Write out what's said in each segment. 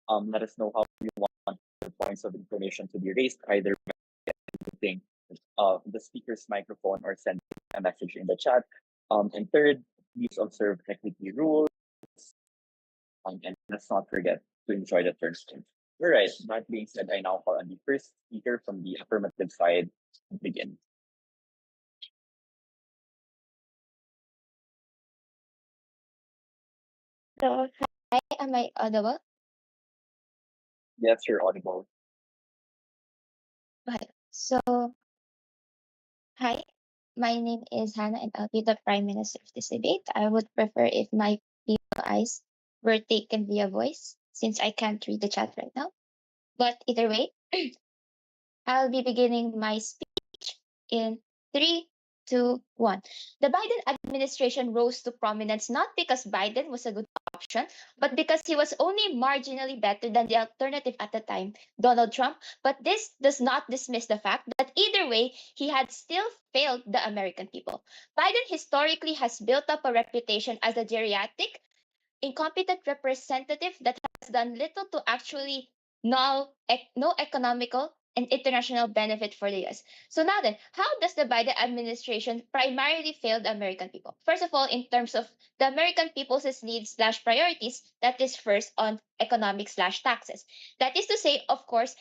Let us know how you want the points of information to be raised, either using the speaker's microphone or sending a message in the chat. And third, please observe equity rules. And let's not forget to enjoy the turn stream. All right, that being said, I now call on the first speaker from the affirmative side to begin. So, hi, am I audible? Yes, you're audible. Okay. So, hi, my name is Hana and I'll be the Prime Minister of this debate. I would prefer if my people eyes were taken via voice since I can't read the chat right now. But either way, I'll be beginning my speech in 3, 2, 1. The Biden administration rose to prominence not because Biden was a good option, but because he was only marginally better than the alternative at the time, Donald Trump. But this does not dismiss the fact that either way, he had still failed the American people. Biden historically has built up a reputation as a geriatric, incompetent representative that has done little to actually no economical and international benefit for the US. So now then, how does the Biden administration primarily fail the American people? First of all, in terms of the American people's needs slash priorities, that is first on economic slash taxes. That is to say, of course,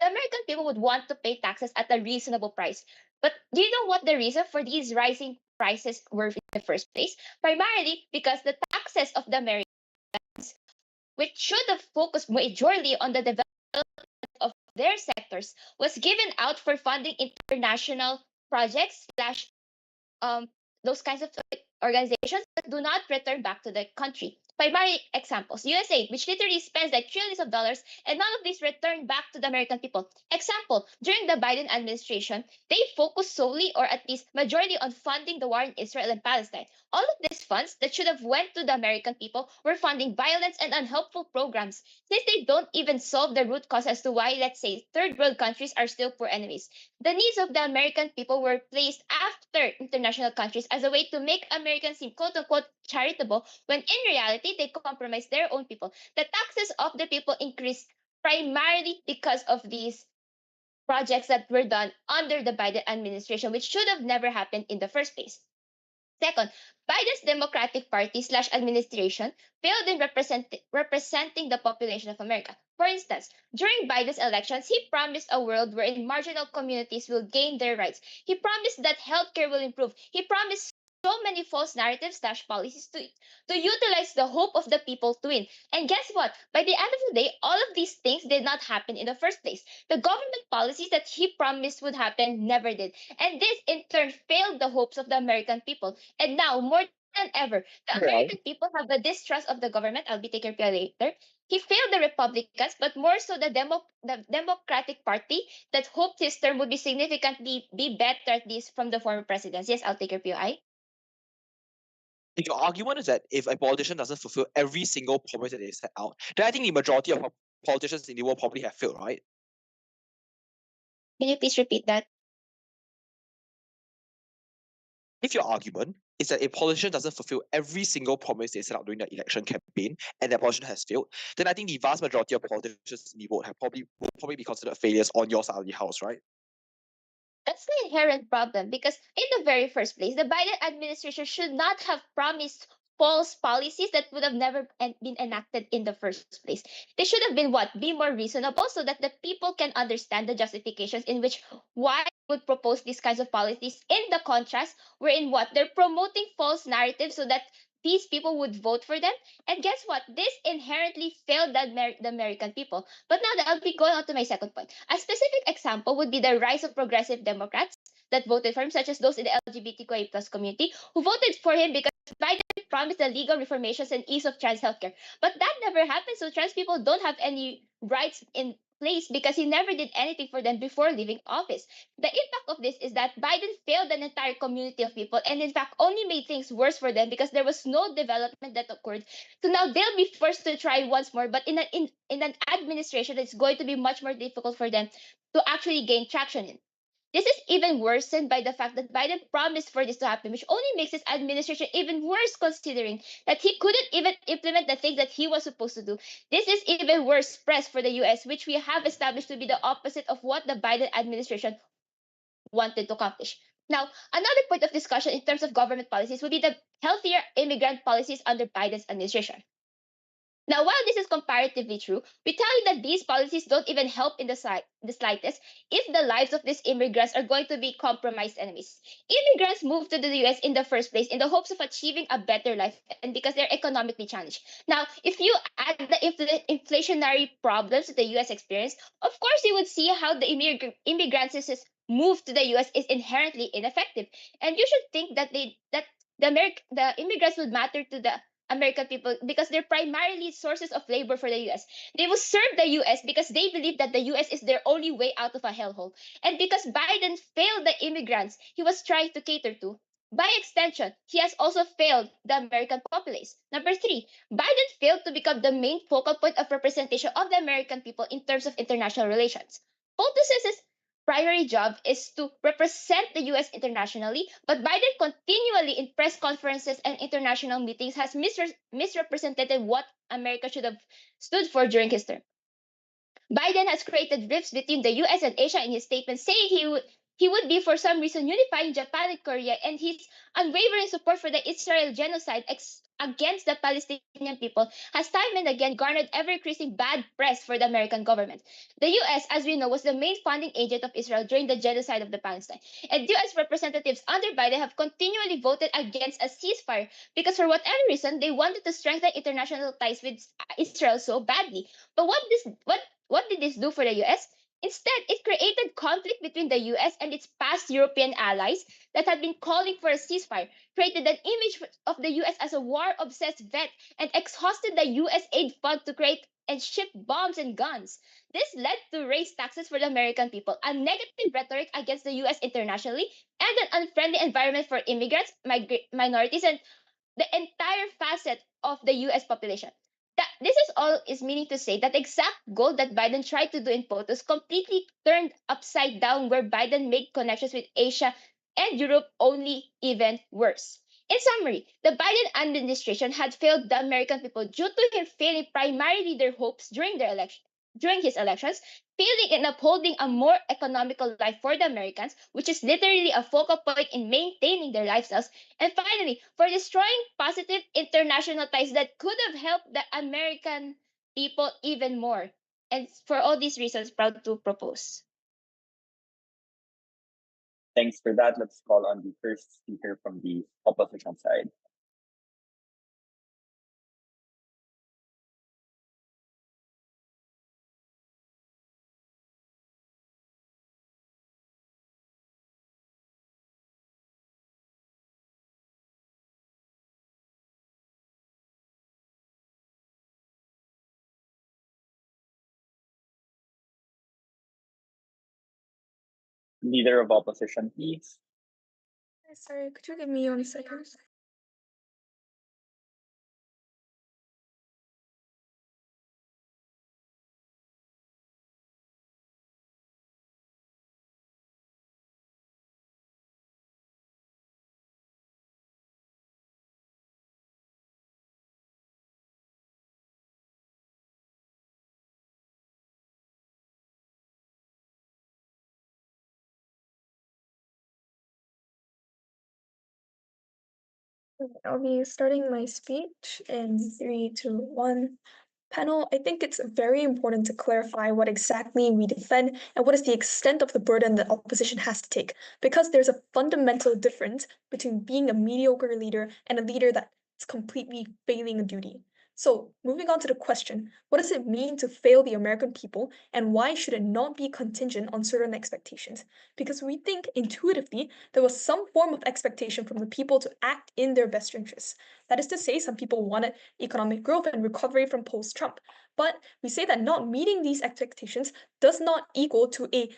the American people would want to pay taxes at a reasonable price. But do you know what the reason for these rising prices were in the first place? Primarily because the taxes of the Americans, which should have focused majorly on the development of their sectors, was given out for funding international projects slash um those kinds of organizations that do not return back to the country. Primary examples: USA, which literally spends like trillions of dollars, and none of these return back to the American people. Example: during the Biden administration, they focused solely, or at least majority, on funding the war in Israel and Palestine. All of these funds that should have went to the American people were funding violence and unhelpful programs, since they don't even solve the root cause as to why, let's say, third world countries are still poor enemies. The needs of the American people were placed after international countries as a way to make Americans seem quote unquote charitable, when in reality they compromise their own people. The taxes of the people increased primarily because of these projects that were done under the Biden administration, which should have never happened in the first place. Second, Biden's Democratic Party slash administration failed in representing the population of America. For instance, during Biden's elections, he promised a world wherein marginal communities will gain their rights. He promised that healthcare will improve. He promised so many false narratives slash policies to utilize the hope of the people to win. And guess what? By the end of the day, all of these things did not happen in the first place. The government policies that he promised would happen never did. And this in turn failed the hopes of the American people. And now, more than ever, the American people have a distrust of the government. I'll be taking care later. He failed the Republicans, but more so the Democratic Party that hoped his term would be significantly be better, at least from the former presidents. Yes, I'll take your POI. If your argument is that if a politician doesn't fulfill every single promise that they set out, then I think the majority of politicians in the world probably have failed, right? Can you please repeat that? If your argument is that a politician doesn't fulfill every single promise they set out during the election campaign and that politician has failed, then I think the vast majority of politicians in the world will probably be considered failures on your side of the house, right? That's the inherent problem, because in the very first place, the Biden administration should not have promised false policies that would have never been enacted in the first place. They should have been what? Be more reasonable so that the people can understand the justifications in which why they would propose these kinds of policies. In the contrast, wherein what? They're promoting false narratives so that these people would vote for them. And guess what? This inherently failed the American people. But now I'll be going on to my second point. A specific example would be the rise of progressive Democrats that voted for him, such as those in the LGBTQIA plus community, who voted for him because Biden promised the legal reformations and ease of trans healthcare. But that never happened, so trans people don't have any rights in place because he never did anything for them before leaving office. The impact of this is that Biden failed an entire community of people and, in fact, only made things worse for them because there was no development that occurred. So now they'll be forced to try once more, but in an administration that's going to be much more difficult for them to actually gain traction in. This is even worsened by the fact that Biden promised for this to happen, which only makes his administration even worse considering that he couldn't even implement the things that he was supposed to do. This is even worse press for the US, which we have established to be the opposite of what the Biden administration wanted to accomplish. Now, another point of discussion in terms of government policies would be the healthier immigrant policies under Biden's administration. Now, while this is comparatively true, we tell you that these policies don't even help in the slightest if the lives of these immigrants are going to be compromised enemies. Immigrants move to the US in the first place in the hopes of achieving a better life and because they're economically challenged. Now, if you add the inflationary problems that the US experienced, of course you would see how the immigrants' move to the US is inherently ineffective. And you should think that the immigrants would matter to the American people because they're primarily sources of labor for the US. They will serve the US because they believe that the US is their only way out of a hellhole. And because Biden failed the immigrants he was trying to cater to, by extension, he has also failed the American populace. Number three, Biden failed to become the main focal point of representation of the American people in terms of international relations. POTUS's primary job is to represent the US internationally, but Biden continually in press conferences and international meetings has misrepresented what America should have stood for during his term. Biden has created rifts between the US and Asia in his statement, saying he would be for some reason unifying Japan and Korea, and his unwavering support for the Israel genocide against the Palestinian people has time and again garnered ever increasing bad press for the American government. The US, as we know, was the main funding agent of Israel during the genocide of the Palestine. And US representatives under Biden have continually voted against a ceasefire because for whatever reason they wanted to strengthen international ties with Israel so badly. But what did this do for the US? Instead, it created conflict between the US and its past European allies that had been calling for a ceasefire, created an image of the US as a war obsessed vet, and exhausted the US aid fund to create and ship bombs and guns. This led to raised taxes for the American people, a negative rhetoric against the US internationally, and an unfriendly environment for immigrants, minorities, and the entire facet of the US population. This is all is meaning to say that the exact goal that Biden tried to do in POTUS completely turned upside down, where Biden made connections with Asia and Europe only even worse. In summary, the Biden administration had failed the American people due to him failing primarily their hopes during his elections, failing in upholding a more economical life for the Americans, which is literally a focal point in maintaining their lifestyles, and finally, for destroying positive international ties that could have helped the American people even more. And for all these reasons, proud to propose. Thanks for that. Let's call on the first speaker from the opposition side. Leader of opposition, please. Sorry, could you give me 1 second? I'll be starting my speech in 3, 2, 1. Panel, I think it's very important to clarify what exactly we defend and what is the extent of the burden that opposition has to take, because there's a fundamental difference between being a mediocre leader and a leader that's completely failing a duty. So, moving on to the question, what does it mean to fail the American people, and why should it not be contingent on certain expectations? Because we think intuitively there was some form of expectation from the people to act in their best interests. That is to say, some people wanted economic growth and recovery from post-Trump. But we say that not meeting these expectations does not equal to a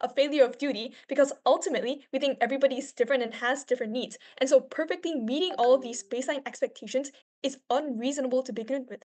a failure of duty, because ultimately we think everybody is different and has different needs. And so perfectly meeting all of these baseline expectations is unreasonable to begin with.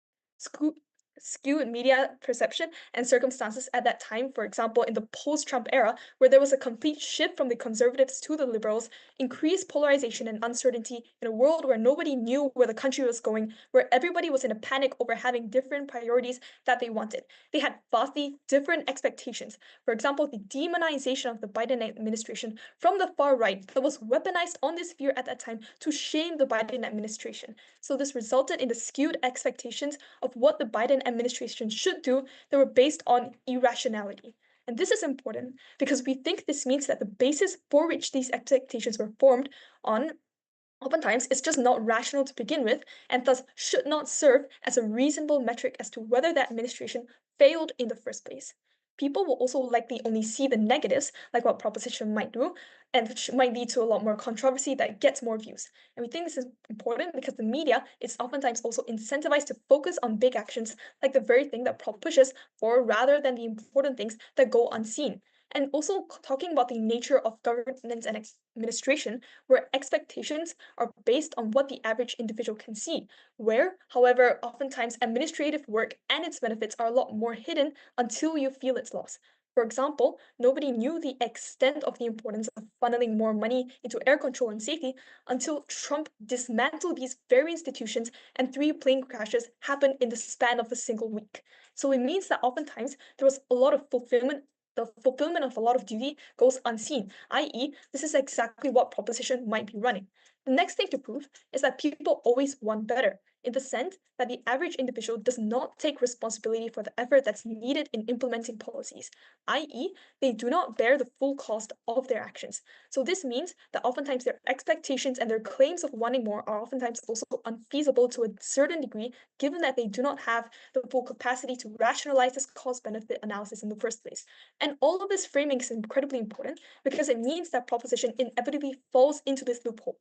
skewed media perception and circumstances at that time, for example, in the post-Trump era, where there was a complete shift from the conservatives to the liberals, increased polarization and uncertainty in a world where nobody knew where the country was going, where everybody was in a panic over having different priorities that they wanted. They had vastly different expectations. For example, the demonization of the Biden administration from the far right that was weaponized on this sphere at that time to shame the Biden administration. So this resulted in the skewed expectations of what the Biden administration should do that were based on irrationality. And this is important because we think this means that the basis for which these expectations were formed on oftentimes is just not rational to begin with, and thus should not serve as a reasonable metric as to whether the administration failed in the first place. People will also likely only see the negatives, like what proposition might do, and which might lead to a lot more controversy that gets more views. And we think this is important because the media is oftentimes also incentivized to focus on big actions, like the very thing that prop pushes for, rather than the important things that go unseen. And also talking about the nature of governance and administration, where expectations are based on what the average individual can see, where, however, oftentimes administrative work and its benefits are a lot more hidden until you feel its loss. For example, nobody knew the extent of the importance of funneling more money into air control and safety until Trump dismantled these very institutions and 3 plane crashes happened in the span of a single week. So it means that oftentimes there was a lot of fulfillment. The fulfillment of a lot of duty goes unseen, i.e., this is exactly what proposition might be running. The next thing to prove is that people always want better, in the sense that the average individual does not take responsibility for the effort that's needed in implementing policies, i.e., they do not bear the full cost of their actions. So this means that oftentimes their expectations and their claims of wanting more are oftentimes also unfeasible to a certain degree, given that they do not have the full capacity to rationalize this cost-benefit analysis in the first place. And all of this framing is incredibly important because it means that proposition inevitably falls into this loophole,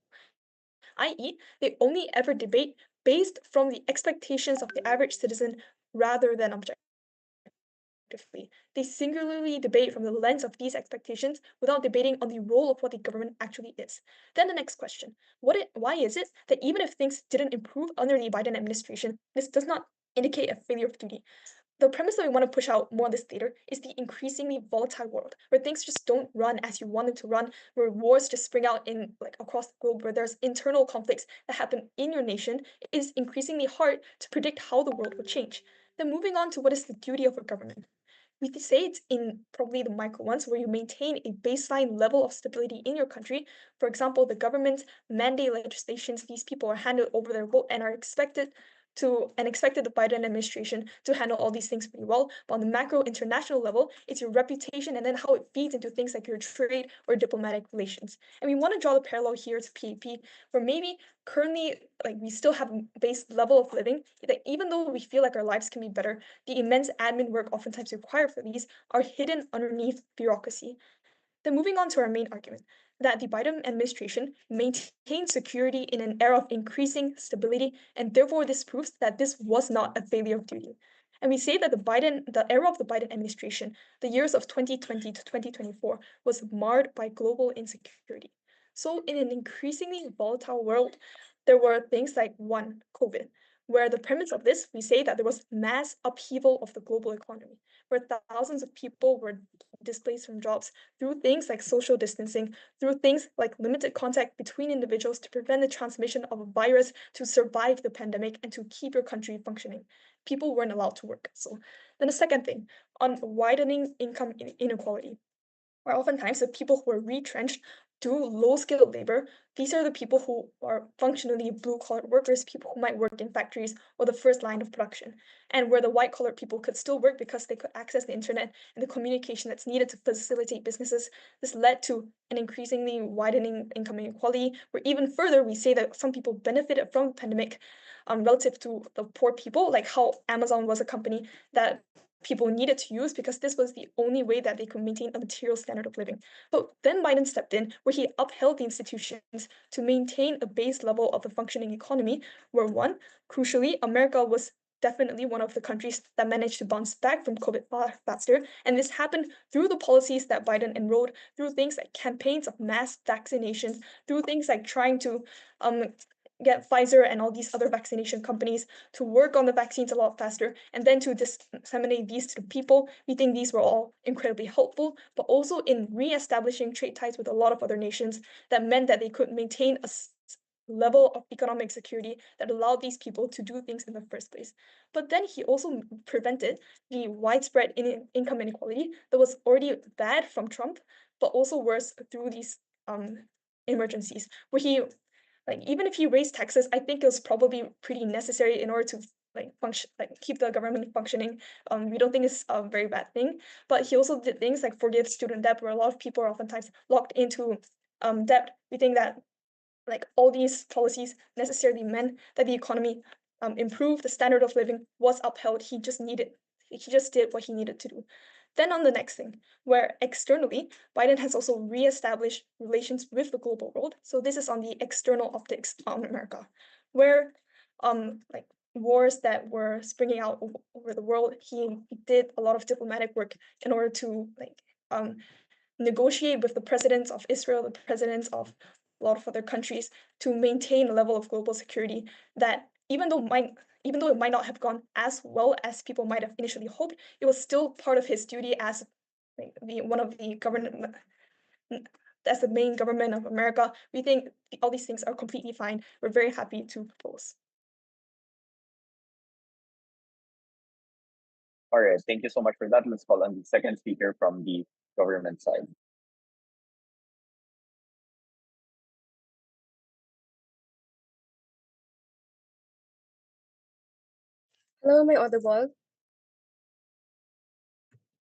i.e., they only ever debate based from the expectations of the average citizen rather than objectively. They singularly debate from the lens of these expectations without debating on the role of what the government actually is. Then the next question, why is it that even if things didn't improve under the Biden administration, this does not indicate a failure of duty? The premise that we want to push out more on this later is the increasingly volatile world, where things just don't run as you want them to run, where wars just spring out in across the globe, where there's internal conflicts that happen in your nation. It is increasingly hard to predict how the world will change. Then moving on to what is the duty of a government. We say it's in probably the micro ones where you maintain a baseline level of stability in your country. For example, the government mandate legislations, these people are handed over their vote and are expected the Biden administration to handle all these things pretty well. But on the macro international level, it's your reputation and then how it feeds into things like your trade or diplomatic relations. And we want to draw the parallel here to PAP, where maybe currently we still have a base level of living that even though we feel like our lives can be better, the immense admin work oftentimes required for these are hidden underneath bureaucracy. Then moving on to our main argument, that the Biden administration maintained security in an era of increasing stability, and therefore this proves that this was not a failure of duty. And we say that the era of the Biden administration, the years of 2020 to 2024, was marred by global insecurity. So in an increasingly volatile world, there were things like one, COVID, where the premise of this, we say that there was mass upheaval of the global economy, where thousands of people were displaced from jobs through things like social distancing, through things like limited contact between individuals to prevent the transmission of a virus to survive the pandemic and to keep your country functioning. People weren't allowed to work. So then the second thing, on widening income inequality, where oftentimes the people who are retrenched do low-skilled labor. These are the people who are functionally blue-collar workers, people who might work in factories or the first line of production, and where the white-collar people could still work because they could access the internet and the communication that's needed to facilitate businesses. This led to an increasingly widening income inequality, where even further, we say that some people benefited from the pandemic relative to the poor people, like how Amazon was a company that people needed to use because this was the only way that they could maintain a material standard of living. But then Biden stepped in, where he upheld the institutions to maintain a base level of a functioning economy, where one, crucially, America was definitely one of the countries that managed to bounce back from COVID faster. And this happened through the policies that Biden enrolled, through things like campaigns of mass vaccinations, through things like trying to get Pfizer and all these other vaccination companies to work on the vaccines a lot faster and then to disseminate these to the people. We think these were all incredibly helpful, but also in re-establishing trade ties with a lot of other nations that meant that they could maintain a level of economic security that allowed these people to do things in the first place. But then he also prevented the widespread income inequality that was already bad from Trump, but also worse through these emergencies, where he, like, even if he raised taxes, I think it was probably pretty necessary in order to keep the government functioning. We don't think it's a very bad thing, but he also did things like forgive student debt, where a lot of people are oftentimes locked into debt. We think that like all these policies necessarily meant that the economy improved, the standard of living was upheld. He just did what he needed to do. Then on the next thing, where externally, Biden has also reestablished relations with the global world. So this is on the external optics on America, where like wars that were springing out over the world, he did a lot of diplomatic work in order to negotiate with the presidents of Israel, the presidents of a lot of other countries to maintain a level of global security that even though it might not have gone as well as people might have initially hoped, it was still part of his duty as as the main government of America. We think all these things are completely fine. We're very happy to propose. All right, thank you so much for that. Let's call on the second speaker from the government side. Hello, am I audible?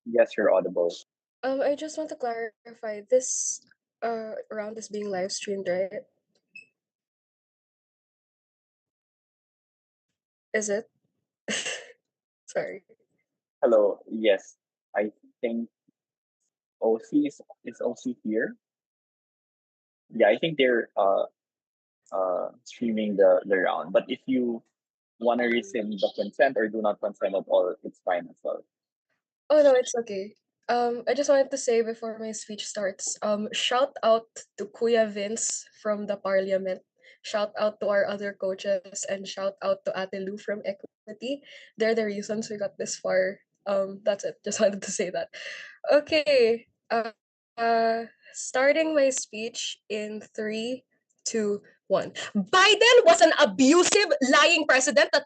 Yes, you're audible. I just want to clarify this round is being live streamed, right? Is it? Sorry. Hello. Yes, I think OC is OC here. Yeah, I think they're streaming the round. But if you want to rescind the consent or do not consent at all, it's fine as well. Oh no, it's okay. I just wanted to say before my speech starts, shout out to Kuya Vince from the Parliament. Shout out to our other coaches and shout out to Ate Lou from Equity. They're the reasons we got this far. That's it. Just wanted to say that. Okay. Starting my speech in 3, 2, 1. Biden was an abusive, lying president that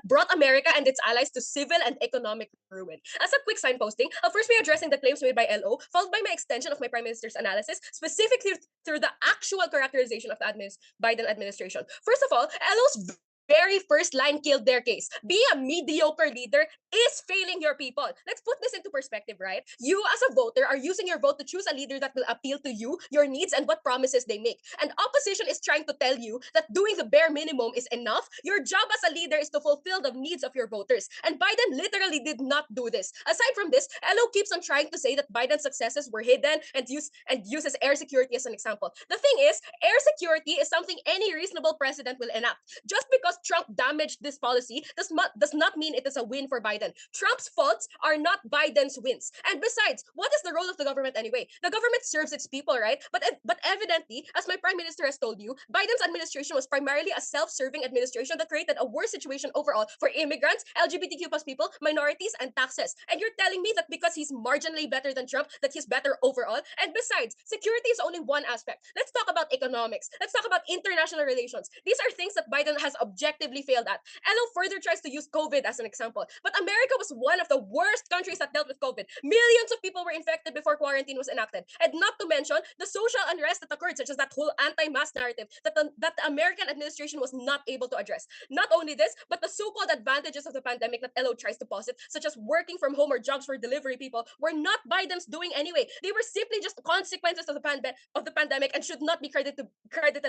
brought America and its allies to civil and economic ruin. As a quick signposting, I'll first be addressing the claims made by LO, followed by my extension of my Prime Minister's analysis, specifically through the actual characterization of the Biden administration. First of all, LO's very first line killed their case. Be a mediocre leader is failing your people. Let's put this into perspective, right? You as a voter are using your vote to choose a leader that will appeal to you, your needs, and what promises they make. And opposition is trying to tell you that doing the bare minimum is enough. Your job as a leader is to fulfill the needs of your voters. And Biden literally did not do this. Aside from this, LO keeps on trying to say that Biden's successes were hidden and uses air security as an example. The thing is, air security is something any reasonable president will enact. Just because Trump damaged this policy does not mean it is a win for Biden. Trump's faults are not Biden's wins. And besides, what is the role of the government anyway? The government serves its people, right? But evidently, as my prime minister has told you, Biden's administration was primarily a self-serving administration that created a worse situation overall for immigrants, LGBTQ plus people, minorities, and taxes. And you're telling me that because he's marginally better than Trump, that he's better overall? And besides, security is only one aspect. Let's talk about economics. Let's talk about international relations. These are things that Biden has objectively failed at. LO further tries to use COVID as an example, but America was one of the worst countries that dealt with COVID. Millions of people were infected before quarantine was enacted. And not to mention the social unrest that occurred, such as that whole anti-mask narrative that the American administration was not able to address. Not only this, but the so-called advantages of the pandemic that LO tries to posit, such as working from home or jobs for delivery people, were not Biden's doing anyway. They were simply just consequences of the pandemic and should not be credited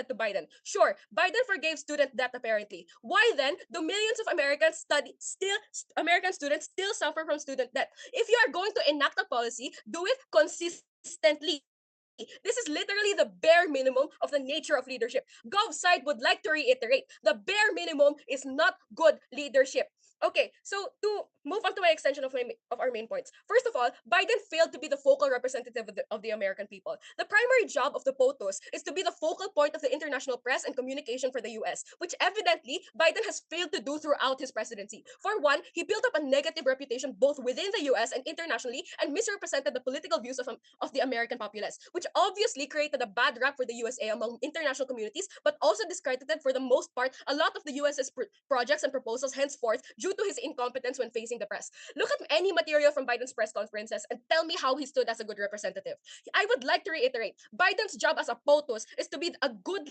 to Biden. Sure, Biden forgave student debt apparently. Why then do millions of American students still suffer from student debt? If you are going to enact a policy, do it consistently. This is literally the bare minimum of the nature of leadership. Gov side would like to reiterate, the bare minimum is not good leadership. Okay, so to move on to my extension of our main points. First of all, Biden failed to be the focal representative of the American people. The primary job of the POTUS is to be the focal point of the international press and communication for the US, which evidently Biden has failed to do throughout his presidency. For one, he built up a negative reputation both within the US and internationally and misrepresented the political views of the American populace, which obviously created a bad rap for the USA among international communities, but also discredited for the most part a lot of the US's projects and proposals henceforth due to his incompetence when facing the press. Look at any material from Biden's press conferences and tell me how he stood as a good representative. I would like to reiterate, Biden's job as a POTUS is to be a good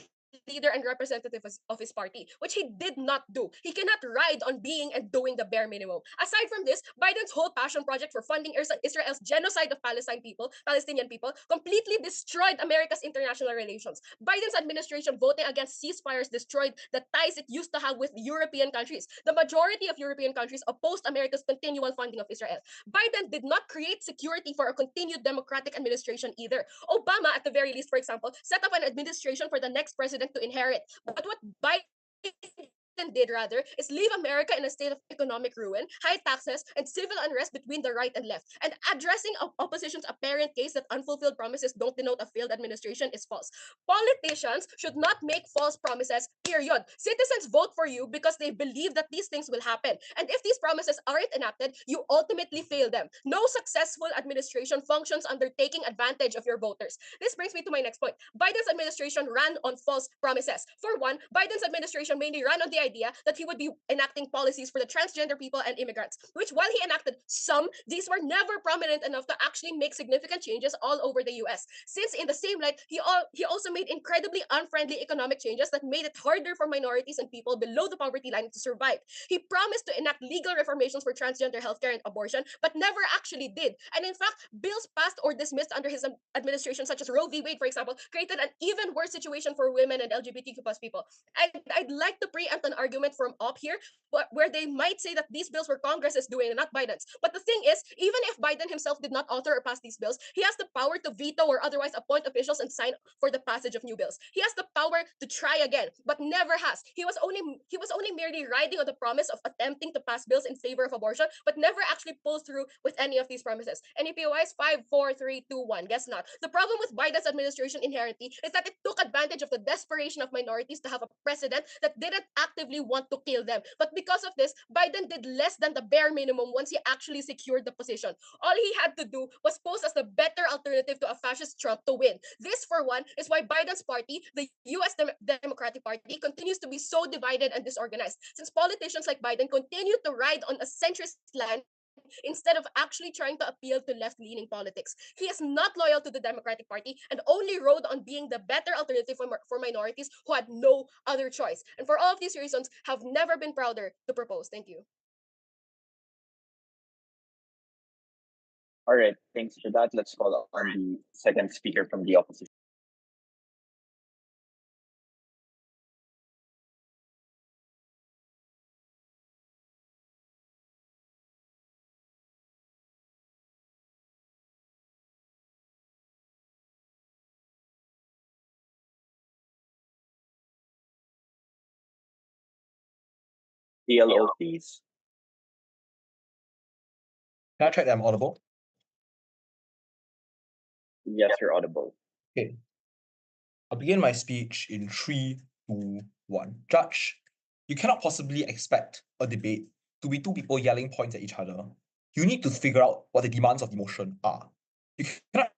leader and representative of his party, which he did not do. He cannot ride on being and doing the bare minimum. Aside from this, Biden's whole passion project for funding Israel's genocide of Palestinian people, completely destroyed America's international relations. Biden's administration voting against ceasefires destroyed the ties it used to have with European countries. The majority of European countries opposed America's continual funding of Israel. Biden did not create security for a continued democratic administration either. Obama, at the very least, for example, set up an administration for the next president to inherit. But what Biden did rather is leave America in a state of economic ruin, high taxes, and civil unrest between the right and left. And addressing opposition's apparent case that unfulfilled promises don't denote a failed administration is false. Politicians should not make false promises, period. Citizens vote for you because they believe that these things will happen. And if these promises aren't enacted, you ultimately fail them. No successful administration functions under taking advantage of your voters. This brings me to my next point. Biden's administration ran on false promises. For one, Biden's administration mainly ran on the idea that he would be enacting policies for the transgender people and immigrants, which while he enacted some, these were never prominent enough to actually make significant changes all over the US. Since in the same light, he also made incredibly unfriendly economic changes that made it harder for minorities and people below the poverty line to survive. He promised to enact legal reformations for transgender healthcare and abortion, but never actually did. And in fact, bills passed or dismissed under his administration, such as Roe v. Wade, for example, created an even worse situation for women and LGBTQ plus people. I'd like to preempt an argument from up here where they might say that these bills were Congress's doing and not Biden's. But the thing is, even if Biden himself did not author or pass these bills, he has the power to veto or otherwise appoint officials and sign for the passage of new bills. He has the power to try again, but never has. He was only merely riding on the promise of attempting to pass bills in favor of abortion, but never actually pulls through with any of these promises. NEPOIs 5, 4, 3, 2, 1. Guess not. The problem with Biden's administration inherently is that it took advantage of the desperation of minorities to have a president that didn't actively want to kill them. But because of this, Biden did less than the bare minimum once he actually secured the position. All he had to do was pose as the better alternative to a fascist Trump to win. This, for one, is why Biden's party, the US Democratic Party, continues to be so divided and disorganized. Since politicians like Biden continue to ride on a centrist line instead of actually trying to appeal to left-leaning politics. He is not loyal to the Democratic Party and only rode on being the better alternative for minorities who had no other choice. And for all of these reasons, have never been prouder to propose. Thank you. All right, thanks for that. Let's call on the second speaker from the opposition. PLO, please. Can I check that I'm audible? Yes, you're audible. Okay. I'll begin my speech in 3, 2, 1. Judge, you cannot possibly expect a debate to be two people yelling points at each other. You need to figure out what the demands of the motion are. You cannot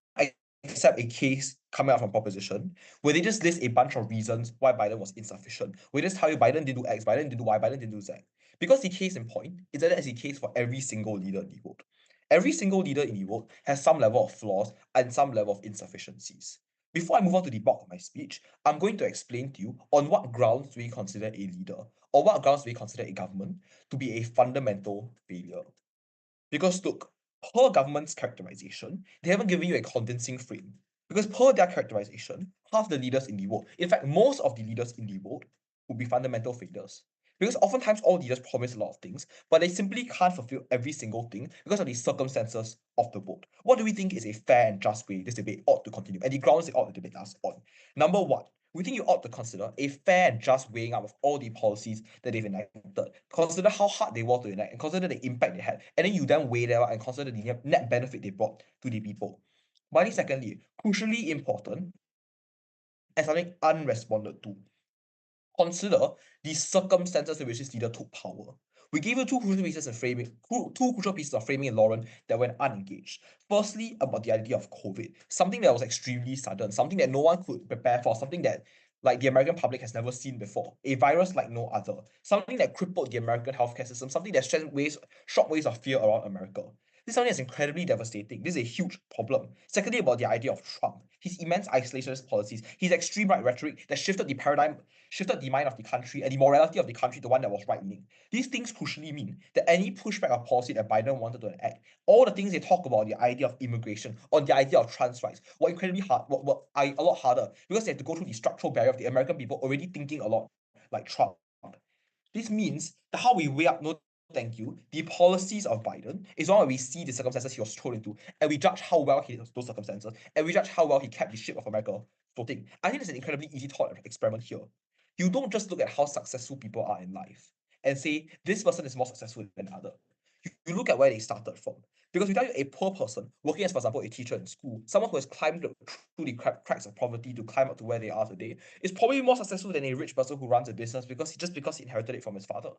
accept a case coming out from proposition where they just list a bunch of reasons why Biden was insufficient. We just tell you Biden didn't do X, Biden didn't do Y, Biden didn't do Z. Because the case in point is that that is the case for every single leader in the vote. Every single leader in the vote has some level of flaws and some level of insufficiencies. Before I move on to the bulk of my speech, I'm going to explain to you on what grounds do we consider a leader or what grounds do we consider a government to be a fundamental failure. Because look, per government's characterization, they haven't given you a convincing frame. Because per their characterization, half the leaders in the vote, in fact, most of the leaders in the vote would be fundamental failures. Because oftentimes all leaders promise a lot of things, but they simply can't fulfill every single thing because of the circumstances of the vote. What do we think is a fair and just way this debate ought to continue? And the grounds it ought to debate us on. Number one, we think you ought to consider a fair and just weighing up of all the policies that they've enacted. Consider how hard they were to enact and consider the impact they had. And then you then weigh them out and consider the net benefit they brought to the people. But I think secondly, crucially important, and something unresponded to, consider the circumstances in which this leader took power. We gave you two crucial pieces of framing, in Lauren that went unengaged. Firstly, about the idea of COVID, something that was extremely sudden, something that no one could prepare for, something that like the American public has never seen before, a virus like no other, something that crippled the American healthcare system, something that sent shockwaves of fear around America. This is something that's incredibly devastating. This is a huge problem. Secondly, about the idea of Trump, his immense isolationist policies, his extreme right rhetoric that shifted the mind of the country and the morality of the country to one that was right-leaning. These things crucially mean that any pushback of policy that Biden wanted to enact, all the things they talk about, the idea of immigration, on the idea of trans rights, were incredibly hard, were a lot harder because they have to go through the structural barrier of the American people already thinking a lot like Trump. This means that how we weigh up, no thank you, the policies of Biden is one where we see the circumstances he was thrown into, and we judge how well he those circumstances, and we judge how well he kept the ship of America floating. I think it's an incredibly easy thought experiment here. You don't just look at how successful people are in life and say this person is more successful than other. You look at where they started from. Because without you, a poor person working as, for example, a teacher in school, someone who has climbed through the cracks of poverty to climb up to where they are today, is probably more successful than a rich person who runs a business because he inherited it from his father.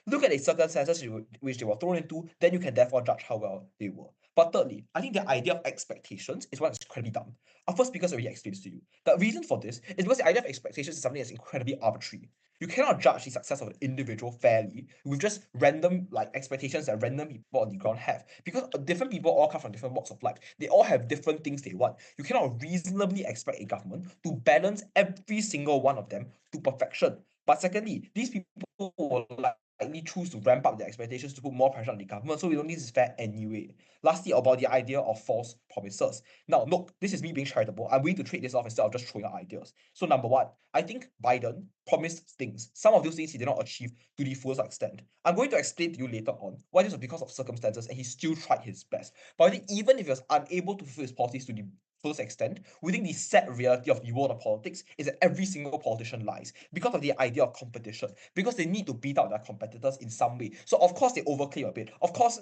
Look at the circumstances which they were thrown into, then you can therefore judge how well they were. But thirdly, I think the idea of expectations is one that's incredibly dumb. Our first speaker already explains to you. The reason for this is because the idea of expectations is something that's incredibly arbitrary. You cannot judge the success of an individual fairly with just random expectations that random people on the ground have. Because different people all come from different walks of life. They all have different things they want. You cannot reasonably expect a government to balance every single one of them to perfection. But secondly, these people will likely choose to ramp up their expectations to put more pressure on the government, so we don't think this is fair anyway. Lastly, about the idea of false promises. Now, look, this is me being charitable. I'm willing to trade this off instead of just throwing out ideas. So number one, I think Biden promised things. Some of those things he did not achieve to the fullest extent. I'm going to explain to you later on why this was because of circumstances and he still tried his best. But I think even if he was unable to fulfill his policies to the fullest extent, we think the sad reality of the world of politics is that every single politician lies because of the idea of competition, because they need to beat out their competitors in some way. So of course they overclaim a bit. Of course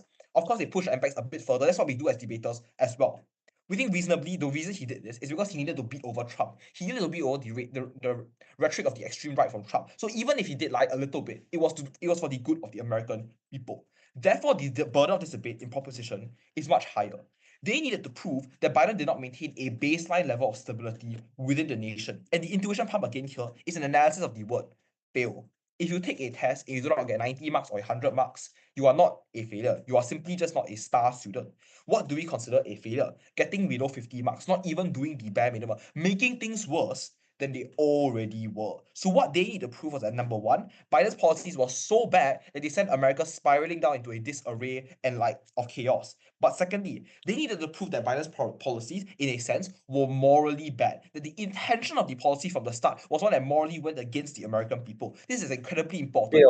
they push the impacts a bit further. That's what we do as debaters as well. We think reasonably the reason he did this is because he needed to beat over Trump. He needed to beat over the rhetoric of the extreme right from Trump. So even if he did lie a little bit, it was for the good of the American people. Therefore, the burden of this debate in proposition is much higher. They needed to prove that Biden did not maintain a baseline level of stability within the nation. And the intuition pump again here is an analysis of the word fail. If you take a test and you do not get 90 marks or 100 marks, you are not a failure. You are simply just not a star student. What do we consider a failure? Getting below 50 marks, not even doing the bare minimum, making things worse than they already were. So what they need to prove was that number one, Biden's policies were so bad that they sent America spiraling down into a disarray and of chaos. But secondly, they needed to prove that Biden's policies, in a sense, were morally bad. That the intention of the policy from the start was one that morally went against the American people. This is incredibly important.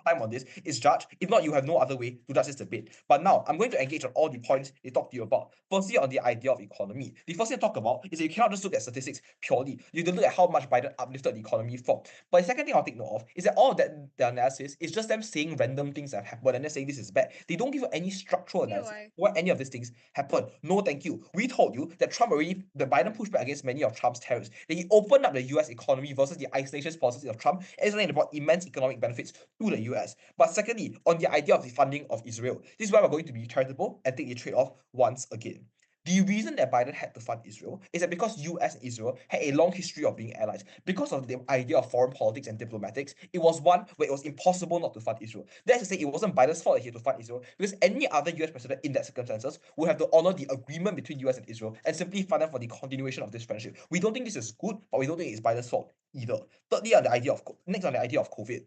Time on this is judge. If not, you have no other way to judge this debate. But now I'm going to engage on all the points they talked to you about. Firstly, on the idea of economy. The first thing to talk about is that you cannot just look at statistics purely. You have to look at how much Biden uplifted the economy from. But the second thing I'll take note of is that all of that the analysis is just them saying random things that have happened and then saying this is bad. They don't give you any structural analysis why any of these things happened. No, thank you. We told you that Biden pushed back against many of Trump's tariffs. That he opened up the US economy versus the isolationist policies of Trump and something that brought immense economic benefits to the US. But secondly, on the idea of the funding of Israel, this is why we're going to be charitable and take the trade-off once again. The reason that Biden had to fund Israel is that because US and Israel had a long history of being allies. Because of the idea of foreign politics and diplomatics, it was one where it was impossible not to fund Israel. That's to say, it wasn't Biden's fault that he had to fund Israel, because any other US president in that circumstances would have to honor the agreement between US and Israel and simply fund them for the continuation of this friendship. We don't think this is good, but we don't think it's Biden's fault either. Thirdly, on the idea of COVID.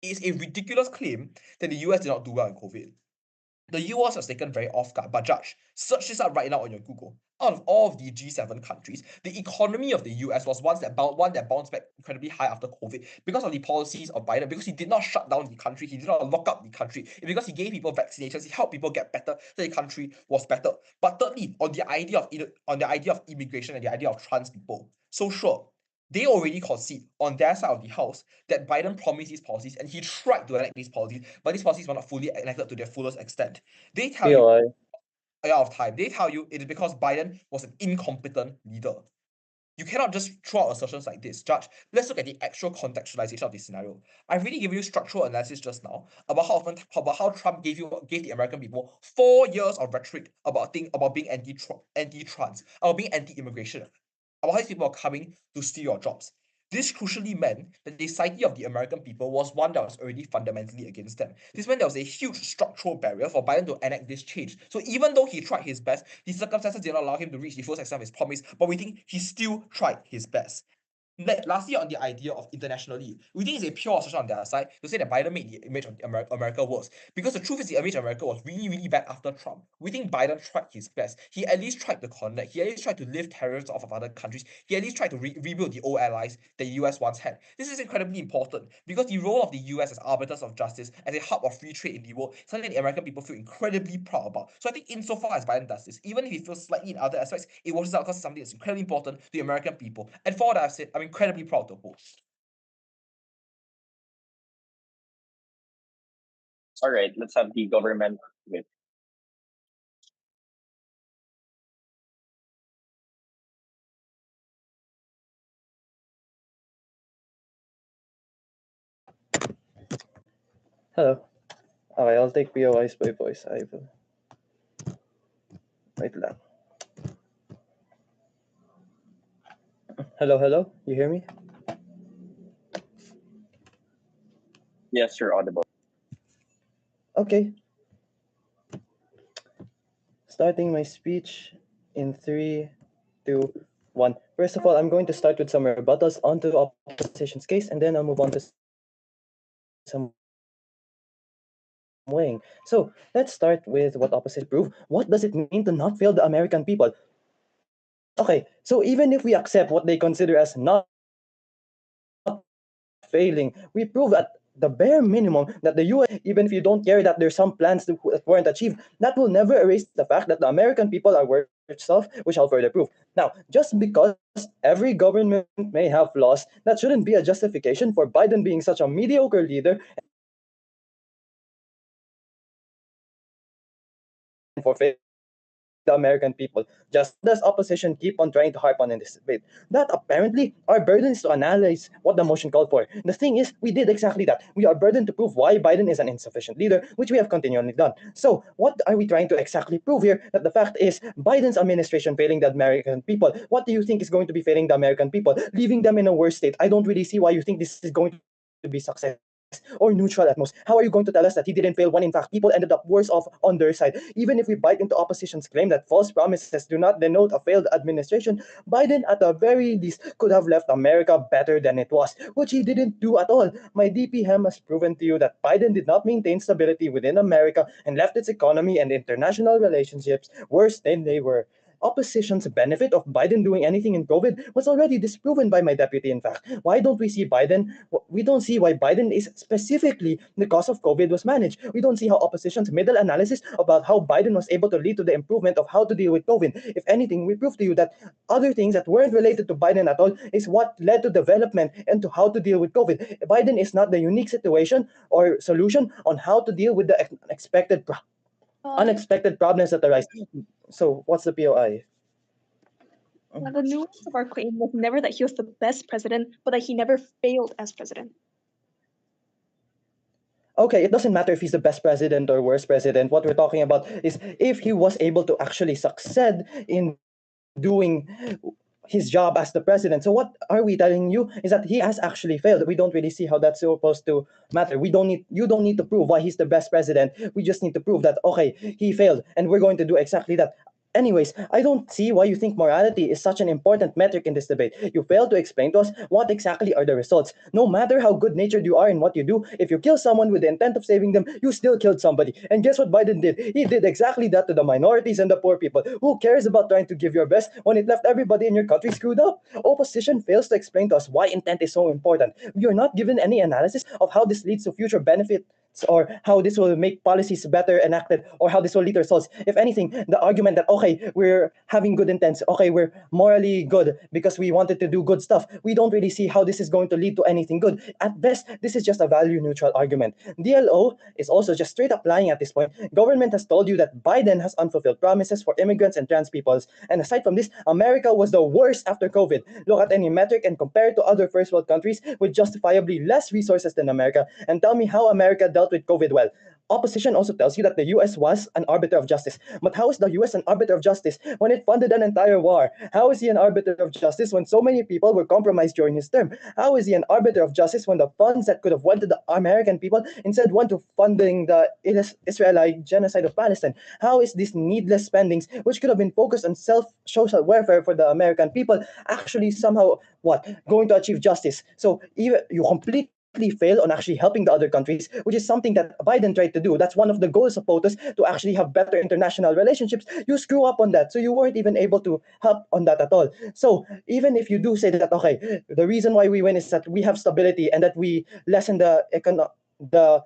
It is a ridiculous claim that the US did not do well in COVID. The US was taken very off guard, but judge, search this up right now on your Google. Out of all of the G7 countries, the economy of the US was one that bounced back incredibly high after COVID because of the policies of Biden, because he did not shut down the country, he did not lock up the country, and because he gave people vaccinations, he helped people get better, so the country was better. But thirdly, on the idea of immigration and the idea of trans people. So sure, they already concede on their side of the house that Biden promised these policies and he tried to enact these policies, but these policies were not fully enacted to their fullest extent. They tell you, POI. out of time, they tell you it is because Biden was an incompetent leader. You cannot just throw out assertions like this, Judge. Let's look at the actual contextualization of this scenario. I've really given you structural analysis just now about how Trump gave the American people 4 years of rhetoric about being anti-trans, about being anti-immigration, about how these people are coming to steal your jobs. This crucially meant that the psyche of the American people was one that was already fundamentally against them. This meant there was a huge structural barrier for Biden to enact this change. So even though he tried his best, the circumstances did not allow him to reach the full extent of his promise, but we think he still tried his best. Lastly, on the idea of internationally, we think it's a pure assertion on their side to say that Biden made the image of America worse. Because the truth is the image of America was really, really bad after Trump. We think Biden tried his best. He at least tried to connect. He at least tried to lift terrorists off of other countries. He at least tried to rebuild the old allies that the US once had. This is incredibly important because the role of the US as arbiters of justice, as a hub of free trade in the world, something the American people feel incredibly proud about. So I think insofar as Biden does this, even if he feels slightly in other aspects, it washes out because it's something that's incredibly important to the American people. And for what I've said, I'm incredibly proud to oppose. All right, let's have the government with. Hello. Okay, I'll take POIs by voice. I will. Wait lang. Hello, hello. You hear me? Yes, you're audible. Okay. Starting my speech in 3, 2, 1. First of all, I'm going to start with some rebuttals onto the opposition's case, and then I'll move on to some weighing. So let's start with what opposition prove. What does it mean to not fail the American people? Okay, so even if we accept what they consider as not failing, we prove at the bare minimum that the US, even if you don't care that there's some plans that weren't achieved, that will never erase the fact that the American people are worth stuff, which I'll further prove. Now, just because every government may have flaws, that shouldn't be a justification for Biden being such a mediocre leader for the American people, just as opposition keep on trying to harp on in this debate. That apparently our burden is to analyze what the motion called for. The thing is, we did exactly that. We are burdened to prove why Biden is an insufficient leader, which we have continually done. So, what are we trying to exactly prove here? That the fact is, Biden's administration failing the American people. What do you think is going to be failing the American people? Leaving them in a worse state. I don't really see why you think this is going to be success or neutral at most. How are you going to tell us that he didn't fail when in fact people ended up worse off on their side? Even if we bite into opposition's claim that false promises do not denote a failed administration, Biden at the very least could have left America better than it was, which he didn't do at all. My DP Hem has proven to you that Biden did not maintain stability within America and left its economy and international relationships worse than they were. Opposition's benefit of Biden doing anything in COVID was already disproven by my deputy, in fact. Why don't we see Biden? We don't see why Biden is specifically the cause of COVID was managed. We don't see how opposition's middle analysis about how Biden was able to lead to the improvement of how to deal with COVID. If anything, we prove to you that other things that weren't related to Biden at all is what led to development and to how to deal with COVID. Biden is not the unique situation or solution on how to deal with the unexpected problems that arise. So what's the POI? Now, the nuance of our claim was never that he was the best president, but that he never failed as president. Okay, it doesn't matter if he's the best president or worst president. What we're talking about is if he was able to actually succeed in doing his job as the president. So what are we telling you is that he has actually failed. We don't really see how that's supposed to matter. You don't need to prove why he's the best president. We just need to prove that okay, he failed and we're going to do exactly that. Anyways, I don't see why you think morality is such an important metric in this debate. You fail to explain to us what exactly are the results. No matter how good-natured you are in what you do, if you kill someone with the intent of saving them, you still killed somebody. And guess what Biden did? He did exactly that to the minorities and the poor people. Who cares about trying to give your best when it left everybody in your country screwed up? Opposition fails to explain to us why intent is so important. We are not given any analysis of how this leads to future benefit or how this will make policies better enacted, or how this will lead to results. If anything, the argument that okay, we're having good intents, okay, we're morally good because we wanted to do good stuff, we don't really see how this is going to lead to anything good. At best, this is just a value neutral argument. DLO is also just straight up lying at this point. Government has told you that Biden has unfulfilled promises for immigrants and trans peoples, and aside from this, America was the worst after COVID. Look at any metric and compare it to other first world countries with justifiably less resources than America, and tell me how America dealt with COVID well. Opposition also tells you that the US was an arbiter of justice. But how is the US an arbiter of justice when it funded an entire war? How is he an arbiter of justice when so many people were compromised during his term? How is he an arbiter of justice when the funds that could have went to the American people instead went to funding the Israeli genocide of Palestine? How is this needless spendings, which could have been focused on social welfare for the American people, actually somehow what going to achieve justice? So even you completely fail on actually helping the other countries, which is something that Biden tried to do. That's one of the goals of POTUS, to actually have better international relationships. You screw up on that, so you weren't even able to help on that at all. So even if you do say that, okay, the reason why we win is that we have stability and that we lessen the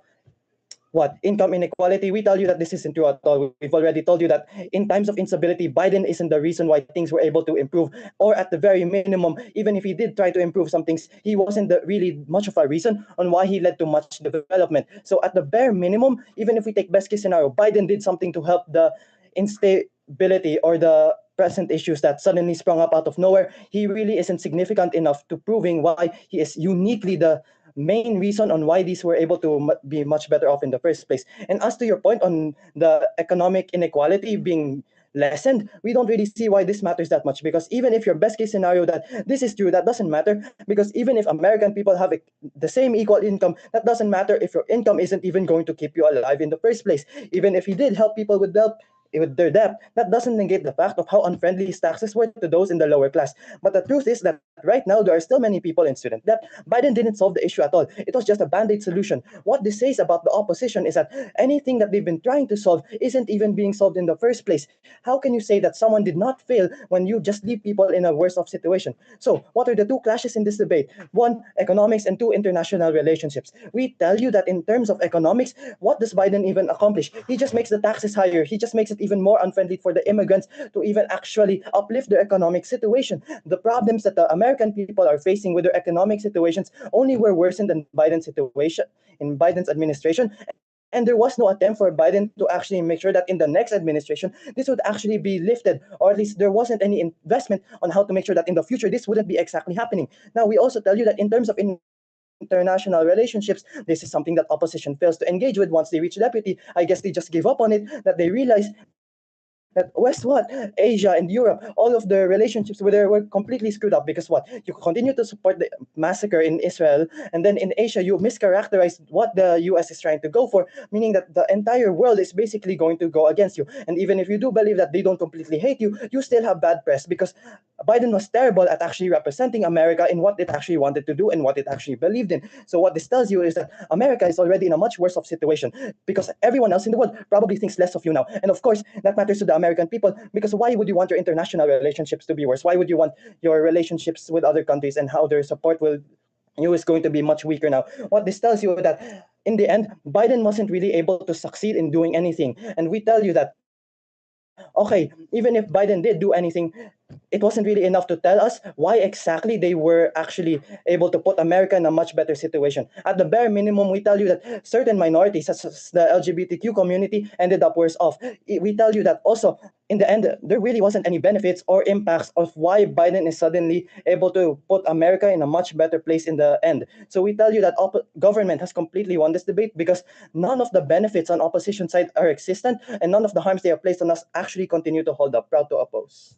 what income inequality, we tell you that this isn't true at all. We've already told you that in times of instability, Biden isn't the reason why things were able to improve, or at the very minimum, even if he did try to improve some things, he wasn't really much of a reason on why he led to much development. So at the bare minimum, even if we take best case scenario, Biden did something to help the instability or the present issues that suddenly sprung up out of nowhere. He really isn't significant enough to proving why he is uniquely the main reason on why these were able to be much better off in the first place. And as to your point on the economic inequality being lessened, we don't really see why this matters that much, because even if your best case scenario that this is true, that doesn't matter, because even if American people have the same equal income, that doesn't matter if your income isn't even going to keep you alive in the first place. Even if you did help people with their debt, that doesn't negate the fact of how unfriendly his taxes were to those in the lower class. But the truth is that right now there are still many people in student debt. Biden didn't solve the issue at all. It was just a band-aid solution. What this says about the opposition is that anything that they've been trying to solve isn't even being solved in the first place. How can you say that someone did not fail when you just leave people in a worse off situation? So what are the two clashes in this debate? One, economics, and two, international relationships. We tell you that in terms of economics, what does Biden even accomplish? He just makes the taxes higher. He just makes it even more unfriendly for the immigrants to even actually uplift their economic situation. The problems that the American people are facing with their economic situations only were worsened in Biden's situation, in Biden's administration. And there was no attempt for Biden to actually make sure that in the next administration, this would actually be lifted, or at least there wasn't any investment on how to make sure that in the future, this wouldn't be exactly happening. Now, we also tell you that in terms of international relationships, this is something that opposition fails to engage with once they reach deputy. I guess they just gave up on it, that they realized that West, Asia and Europe, all of the relationships were completely screwed up, because what? You continue to support the massacre in Israel, and then in Asia you mischaracterize what the US is trying to go for, meaning that the entire world is basically going to go against you. And even if you do believe that they don't completely hate you, you still have bad press, because Biden was terrible at actually representing America in what it actually wanted to do and what it actually believed in. So what this tells you is that America is already in a much worse off situation, because everyone else in the world probably thinks less of you now. And of course, that matters to the American people, because why would you want your international relationships to be worse? Why would you want your relationships with other countries and how their support will you is going to be much weaker now? What this tells you that in the end, Biden wasn't really able to succeed in doing anything. And we tell you that, okay, even if Biden did do anything, it wasn't really enough to tell us why exactly they were actually able to put America in a much better situation. At the bare minimum, we tell you that certain minorities, such as the LGBTQ community, ended up worse off. We tell you that also, in the end, there really wasn't any benefits or impacts of why Biden is suddenly able to put America in a much better place in the end. So we tell you that government has completely won this debate, because none of the benefits on opposition side are existent, and none of the harms they have placed on us actually continue to hold up. Proud to oppose.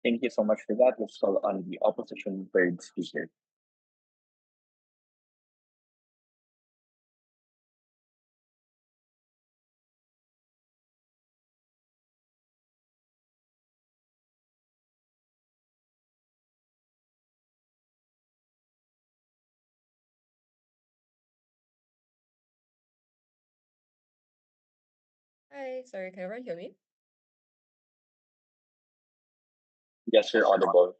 Thank you so much for that. Let's call on the opposition third speaker. Hi, sorry, can everyone hear me? Yes, you're audible.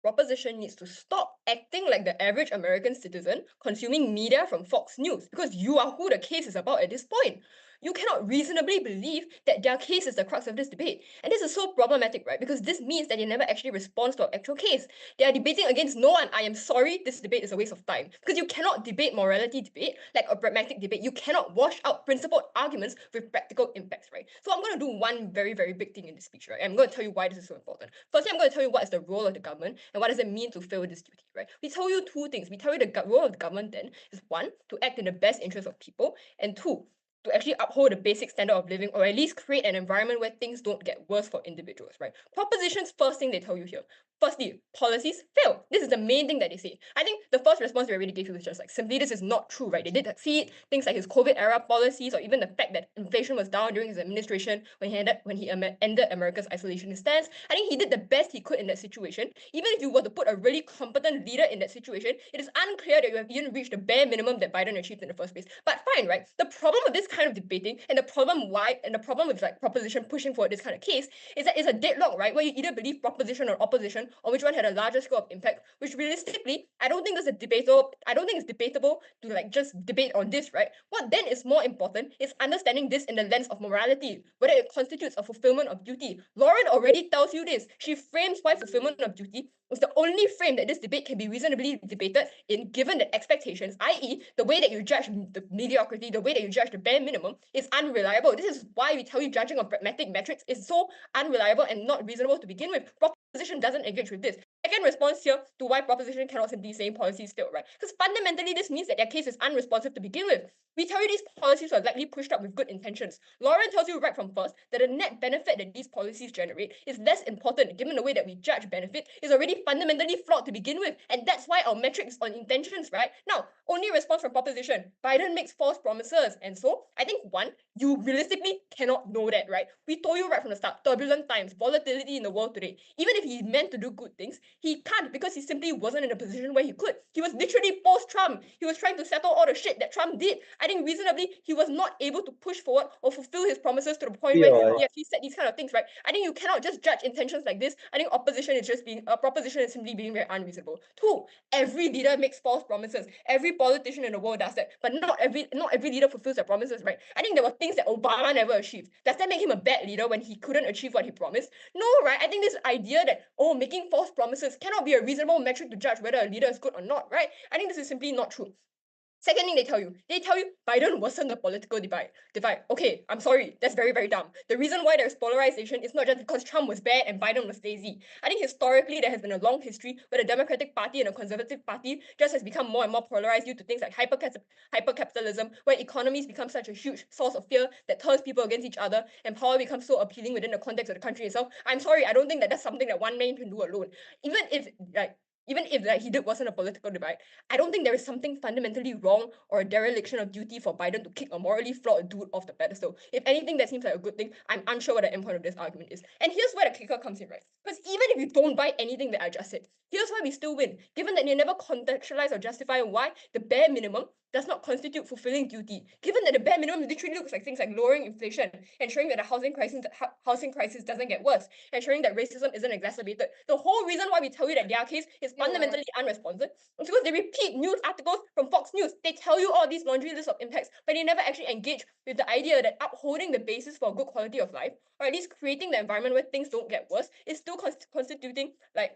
Proposition needs to stop acting like the average American citizen consuming media from Fox News, because you are who the case is about at this point. You cannot reasonably believe that their case is the crux of this debate. And this is so problematic, right? Because this means that they never actually respond to an actual case. They are debating against no one. I am sorry, this debate is a waste of time. Because you cannot debate morality debate like a pragmatic debate. You cannot wash out principled arguments with practical impacts, right? So I'm going to do one very, very big thing in this speech, right? I'm going to tell you why this is so important. Firstly, I'm going to tell you what is the role of the government and what does it mean to fill this duty, right? We tell you two things. We tell you the role of the government then is one, to act in the best interest of people, and two, to actually uphold the basic standard of living, or at least create an environment where things don't get worse for individuals, right? Propositions, first thing they tell you here. Firstly, policies fail. This is the main thing that they say. I think the first response they already gave you was just like, simply this is not true, right? They did succeed. Things like his COVID era policies, or even the fact that inflation was down during his administration when he ended America's isolationist stance. I think he did the best he could in that situation. Even if you were to put a really competent leader in that situation, it is unclear that you have even reached the bare minimum that Biden achieved in the first place. But fine, right? The problem with this kind of debating and the problem with like proposition pushing for this kind of case is that it's a deadlock, right? Where you either believe proposition or opposition, or which one had a larger scale of impact, which realistically, I don't think it's debatable to like just debate on this, right? What then is more important is understanding this in the lens of morality, whether it constitutes a fulfillment of duty. Lauren already tells you this. She frames why fulfillment of duty is the only frame that this debate can be reasonably debated in, given that expectations, i.e. the way that you judge the mediocrity, the way that you judge the bare minimum is unreliable. This is why we tell you judging on pragmatic metrics is so unreliable and not reasonable to begin with. Proposition doesn't engage with this. Second response here to why proposition cannot simply say policies failed, right? Because fundamentally this means that their case is unresponsive to begin with. We tell you these policies are likely pushed up with good intentions. Lauren tells you right from first that the net benefit that these policies generate is less important, given the way that we judge benefit is already fundamentally flawed to begin with. And that's why our metrics on intentions, right? Now, only response from proposition. Biden makes false promises. And so I think one, you realistically cannot know that, right? We told you right from the start, turbulent times, volatility in the world today. Even if he meant to do good things, he can't, because he simply wasn't in a position where he could. He was literally post-Trump. He was trying to settle all the shit that Trump did. I think reasonably, he was not able to push forward or fulfill his promises to the point where he actually said these kind of things, right? I think you cannot just judge intentions like this. I think proposition is simply being very unreasonable. Two, every leader makes false promises. Every politician in the world does that, but not every leader fulfills their promises, right? I think there were things that Obama never achieved. Does that make him a bad leader when he couldn't achieve what he promised? No, right? I think this idea that, making false promises cannot be a reasonable metric to judge whether a leader is good or not, right? I think this is simply not true. Second thing they tell you Biden wasn't the political divide. Okay, I'm sorry, that's very, very dumb. The reason why there's polarization is not just because Trump was bad and Biden was lazy. I think historically there has been a long history where the Democratic Party and the Conservative Party just has become more and more polarized due to things like hypercapitalism, where economies become such a huge source of fear that turns people against each other, and power becomes so appealing within the context of the country itself. I'm sorry, I don't think that that's something that one man can do alone. Even if he wasn't a political divide, I don't think there is something fundamentally wrong or a dereliction of duty for Biden to kick a morally flawed dude off the pedestal. If anything, that seems like a good thing. I'm unsure what the endpoint of this argument is. And here's where the kicker comes in, right? Because even if you don't buy anything that I just said, here's why we still win. Given that you never contextualize or justify why the bare minimum does not constitute fulfilling duty. Given that the bare minimum literally looks like things like lowering inflation, ensuring that the housing crisis doesn't get worse, ensuring that racism isn't exacerbated. The whole reason why we tell you that their case is fundamentally unresponsive is because they repeat news articles from Fox News. They tell you all these laundry lists of impacts, but they never actually engage with the idea that upholding the basis for a good quality of life, or at least creating the environment where things don't get worse, is still constituting like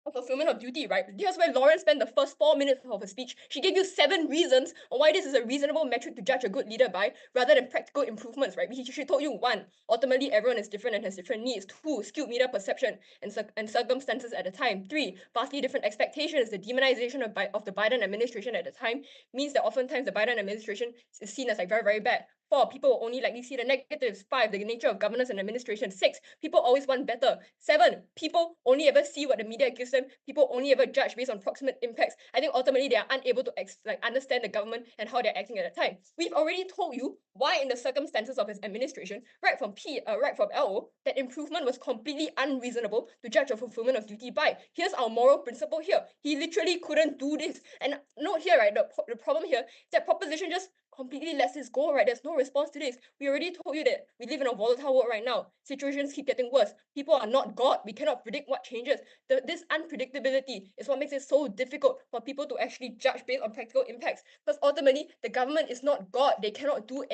a fulfillment of duty, right? Here's where Lauren spent the first 4 minutes of her speech. She gave you 7 reasons on why this is a reasonable metric to judge a good leader by, rather than practical improvements, right? She told you 1, ultimately everyone is different and has different needs. 2, skewed media perception and circumstances at the time. 3, vastly different expectations. The demonization of the Biden administration at the time means that oftentimes the Biden administration is seen as like very, very bad. 4, people will only likely see the negatives. 5, the nature of governance and administration. 6, people always want better. 7, people only ever see what the media gives them. People only ever judge based on proximate impacts. I think ultimately they are unable to understand the government and how they're acting at the time. We've already told you why in the circumstances of his administration, right from LO, that improvement was completely unreasonable to judge a fulfillment of duty by. Here's our moral principle here. He literally couldn't do this. And note here, right, the problem here is that proposition just completely lets this go, right? There's no response to this. We already told you that we live in a volatile world right now. Situations keep getting worse. People are not God. We cannot predict what changes. This unpredictability is what makes it so difficult for people to actually judge based on practical impacts. Because ultimately, the government is not God. They cannot do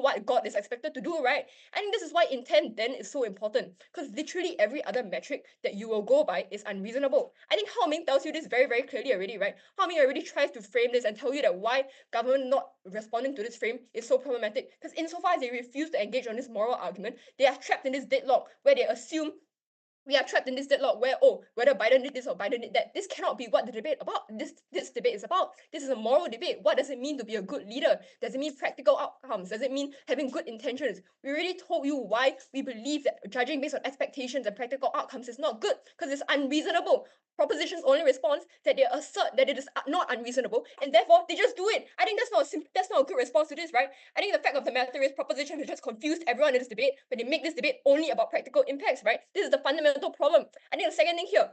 what God is expected to do, right? I think this is why intent then is so important. Because literally every other metric that you will go by is unreasonable. I think Ming tells you this very, very clearly already, right? Ming already tries to frame this and tell you that why government not responding to this frame is so problematic. Because insofar as they refuse to engage on this moral argument, they are trapped in this deadlock where they assume we are trapped in this deadlock where, whether Biden did this or Biden did that. This cannot be what the debate about. This debate is about. This is a moral debate. What does it mean to be a good leader? Does it mean practical outcomes? Does it mean having good intentions? We already told you why we believe that judging based on expectations and practical outcomes is not good, because it's unreasonable. Proposition's only response that they assert that it is not unreasonable, and therefore they just do it. I think that's not a good response to this, right? I think the fact of the matter is proposition has just confused everyone in this debate, but they make this debate only about practical impacts, right? This is the fundamental problem. I think the second thing here,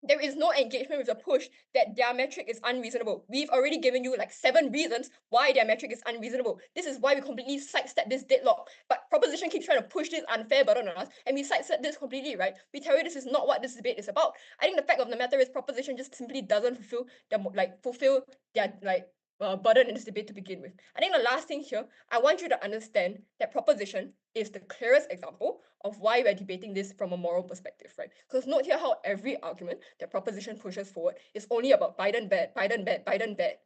there is no engagement with the push that their metric is unreasonable. We've already given you like 7 reasons why their metric is unreasonable. This is why we completely sidestep this deadlock. But proposition keeps trying to push this unfair burden on us, and we sidestep this completely, right? We tell you this is not what this debate is about. I think the fact of the matter is proposition just simply doesn't fulfill their burden in this debate to begin with. I think the last thing here, I want you to understand that proposition is the clearest example of why we're debating this from a moral perspective, right? Because note here how every argument that proposition pushes forward is only about Biden bad, Biden bad, Biden bad.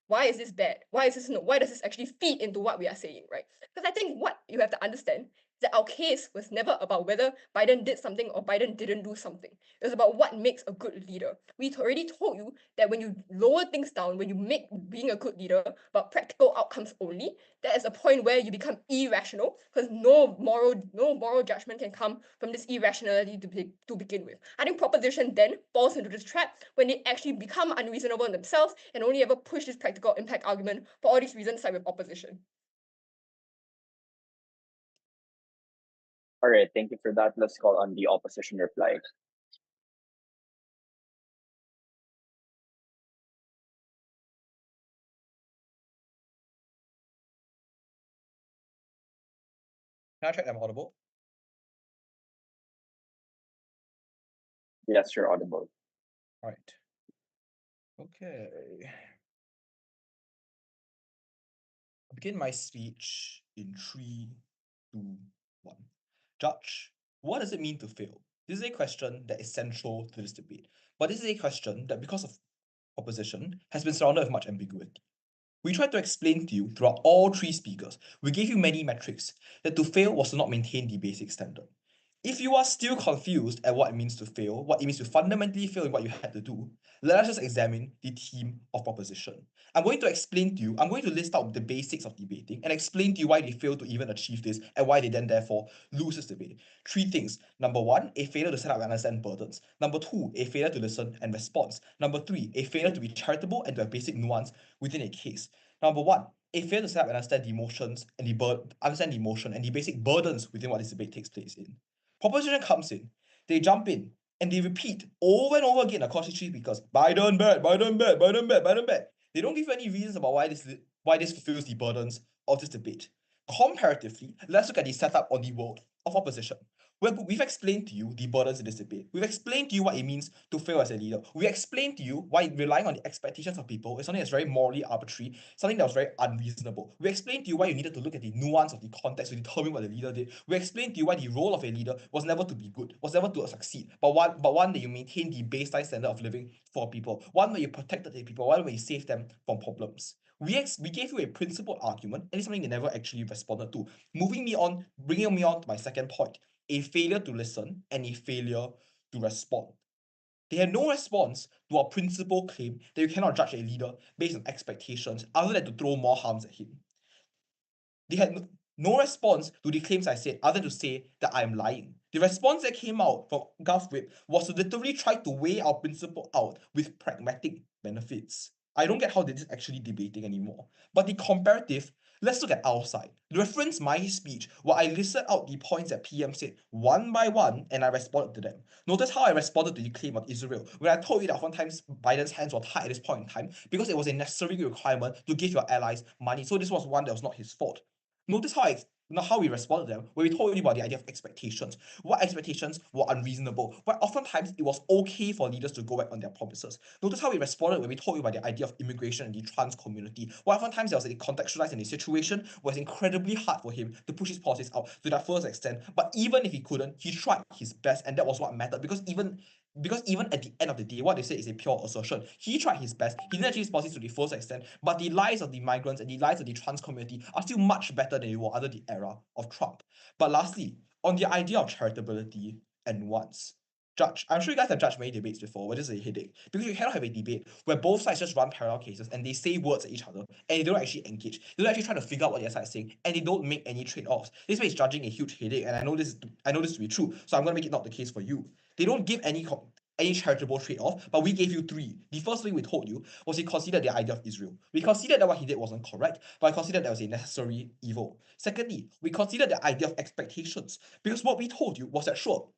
Why is this bad? Why does this actually feed into what we are saying, right? Because I think what you have to understand is that our case was never about whether Biden did something or Biden didn't do something. It was about what makes a good leader. We already told you that when you lower things down, when you make being a good leader about practical outcomes only, that is a point where you become irrational, because no moral judgment can come from this irrationality to begin with. I think proposition then falls into this trap when they actually become unreasonable in themselves and only ever push this practical impact argument for all these reasons side with opposition. All right, thank you for that. Let's call on the opposition reply. Can I check I'm audible? Yes, you're audible. All right. Okay. I'll begin my speech in 3, 2, 1. Judge, what does it mean to fail? This is a question that is central to this debate, but this is a question that, because of opposition, has been surrounded with much ambiguity. We tried to explain to you throughout all 3 speakers, we gave you many metrics, that to fail was to not maintain the basic standard. If you are still confused at what it means to fail, what it means to fundamentally fail in what you had to do, let us just examine the theme of proposition. I'm going to explain to you, I'm going to list out the basics of debating and explain to you why they fail to even achieve this and why they then therefore lose this debate. 3 things. Number 1, a failure to set up and understand burdens. Number 2, a failure to listen and respond. Number 3, a failure to be charitable and to have basic nuance within a case. Number 1, a failure to set up and understand the emotions and understand the emotion and the basic burdens within what this debate takes place in. Proposition comes in, they jump in, and they repeat over and over again across these 3 speakers, Biden bad, Biden bad, Biden bad, Biden bad. They don't give any reasons about why this fulfills the burdens of this debate. Comparatively, let's look at the setup on the world of opposition. We've explained to you the burdens in this debate. We've explained to you what it means to fail as a leader. We explained to you why relying on the expectations of people is something that's very morally arbitrary, something that was very unreasonable. We explained to you why you needed to look at the nuance of the context to determine what the leader did. We explained to you why the role of a leader was never to be good, was never to succeed, but one that you maintain the baseline standard of living for people, one where you protected the people, one where you saved them from problems. We gave you a principled argument, and it's something they never actually responded to. Bringing me on to my second point, a failure to listen and a failure to respond. They had no response to our principal claim that you cannot judge a leader based on expectations other than to throw more harms at him. They had no response to the claims I said other than to say that I am lying. The response that came out from Gov Whip was to literally try to weigh our principle out with pragmatic benefits. I don't get how this is actually debating anymore. But the comparative Let's look at our side. Reference my speech where I listed out the points that PM said one by one and I responded to them. Notice how I responded to the claim of Israel when I told you that oftentimes Biden's hands were tied at this point in time because it was a necessary requirement to give your allies money. So this was one that was not his fault. Notice how we responded to them when we told you about the idea of expectations. What expectations were unreasonable, but oftentimes it was okay for leaders to go back on their promises. Notice how we responded when we told you about the idea of immigration and the trans community. Well, oftentimes there was a contextualized in a situation where it's incredibly hard for him to push his policies out to that first extent. But even if he couldn't, he tried his best, and that was what mattered. Because even at the end of the day, what they say is a pure assertion. He tried his best. He didn't achieve his policies to the fullest extent, but the lives of the migrants and the lives of the trans community are still much better than they were under the era of Trump. But lastly, on the idea of charitability and wants, Judge, I'm sure you guys have judged many debates before, but this is a headache. Because you cannot have a debate where both sides just run parallel cases and they say words at each other and they don't actually engage. They don't actually try to figure out what the other side is saying and they don't make any trade-offs. This makes judging a huge headache, and I know this to be true, so I'm gonna make it not the case for you. They don't give any charitable trade-off, but we gave you three. The first thing we told you was we considered the idea of Israel. We considered that what he did wasn't correct, but I considered that was a necessary evil. Secondly, we considered the idea of expectations, because what we told you was that sure,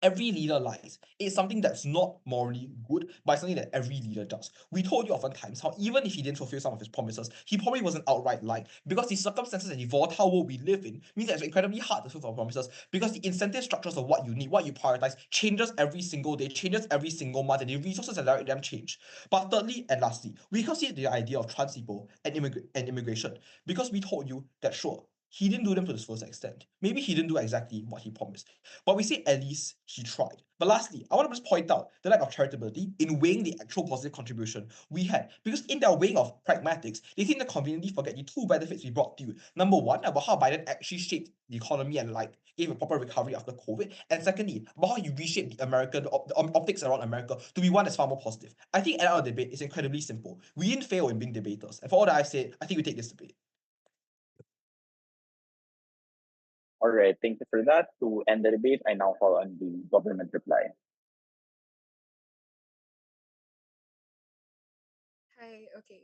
every leader lies. It's something that's not morally good, but it's something that every leader does. We told you oftentimes how even if he didn't fulfill some of his promises, he probably wasn't outright lying because the circumstances and the volatile world we live in means that it's incredibly hard to fulfill promises because the incentive structures of what you need, what you prioritize, changes every single day, changes every single month, and the resources that direct them change. But thirdly and lastly, we consider the idea of trans people and immigration because we told you that sure, he didn't do them to this full extent. Maybe he didn't do exactly what he promised. But we say at least he tried. But lastly, I want to just point out the lack of charitability in weighing the actual positive contribution we had. Because in their weighing of pragmatics, they seem to conveniently forget the two benefits we brought to you. Number one, about how Biden actually shaped the economy and gave a proper recovery after COVID. And secondly, about how you reshaped the optics around America to be one that's far more positive. I think at our debate is incredibly simple. We didn't fail in being debaters. And for all that I've said, I think we take this debate. All right, thank you for that. To end the debate, I now call on the government reply. Hi, okay.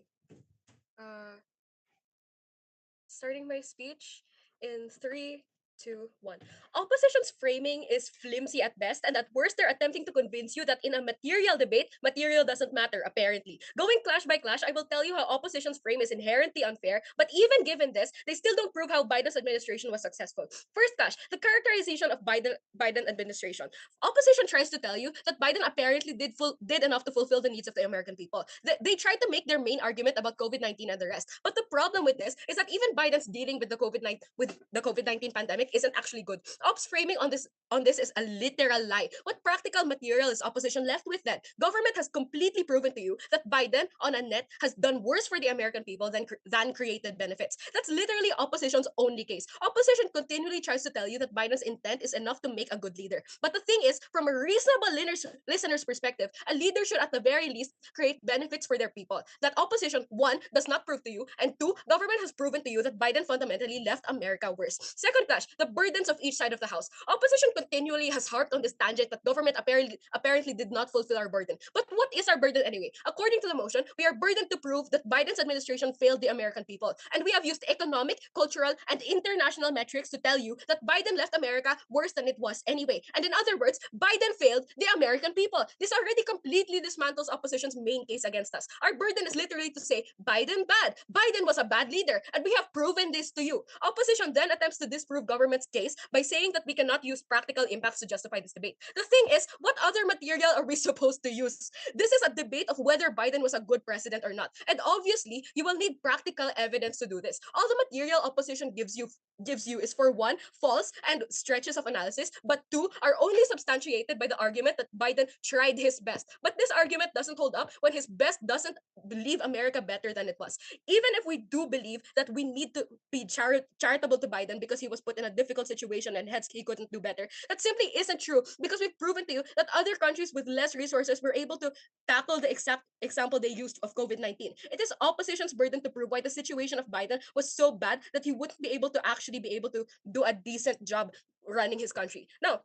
Starting my speech in 3, 2, 1. Opposition's framing is flimsy at best, and at worst, they're attempting to convince you that in a material debate, material doesn't matter, apparently. Going clash by clash, I will tell you how opposition's frame is inherently unfair, but even given this, they still don't prove how Biden's administration was successful. First clash, the characterization of Biden administration. Opposition tries to tell you that Biden apparently did enough to fulfill the needs of the American people. They try to make their main argument about COVID-19 and the rest. But the problem with this is that even Biden's dealing with the COVID-19 pandemic isn't actually good. Ops framing on this is a literal lie. What practical material is opposition left with then? Government has completely proven to you that Biden on a net has done worse for the American people than created benefits. That's literally opposition's only case. Opposition continually tries to tell you that Biden's intent is enough to make a good leader. But the thing is, from a reasonable listener's perspective, a leader should at the very least create benefits for their people. That opposition, one, does not prove to you, and two, government has proven to you that Biden fundamentally left America worse. Second clash, the burdens of each side of the house. Opposition continually has harped on this tangent that government apparently did not fulfill our burden. But what is our burden anyway? According to the motion, we are burdened to prove that Biden's administration failed the American people. And we have used economic, cultural, and international metrics to tell you that Biden left America worse than it was anyway. And in other words, Biden failed the American people. This already completely dismantles opposition's main case against us. Our burden is literally to say Biden bad. Biden was a bad leader, and we have proven this to you. Opposition then attempts to disprove government's case by saying that we cannot use practical impacts to justify this debate. The thing is, what other material are we supposed to use? This is a debate of whether Biden was a good president or not. And obviously, you will need practical evidence to do this. All the material opposition gives you is for one, false and stretches of analysis, but two, are only substantiated by the argument that Biden tried his best. But this argument doesn't hold up when his best doesn't believe America better than it was. Even if we do believe that we need to be charitable to Biden because he was put in a difficult situation and hence he couldn't do better, that simply isn't true because we've proven to you that other countries with less resources were able to tackle the exact example they used of COVID-19. It is opposition's burden to prove why the situation of Biden was so bad that he wouldn't be able to actually be able to do a decent job running his country. Now,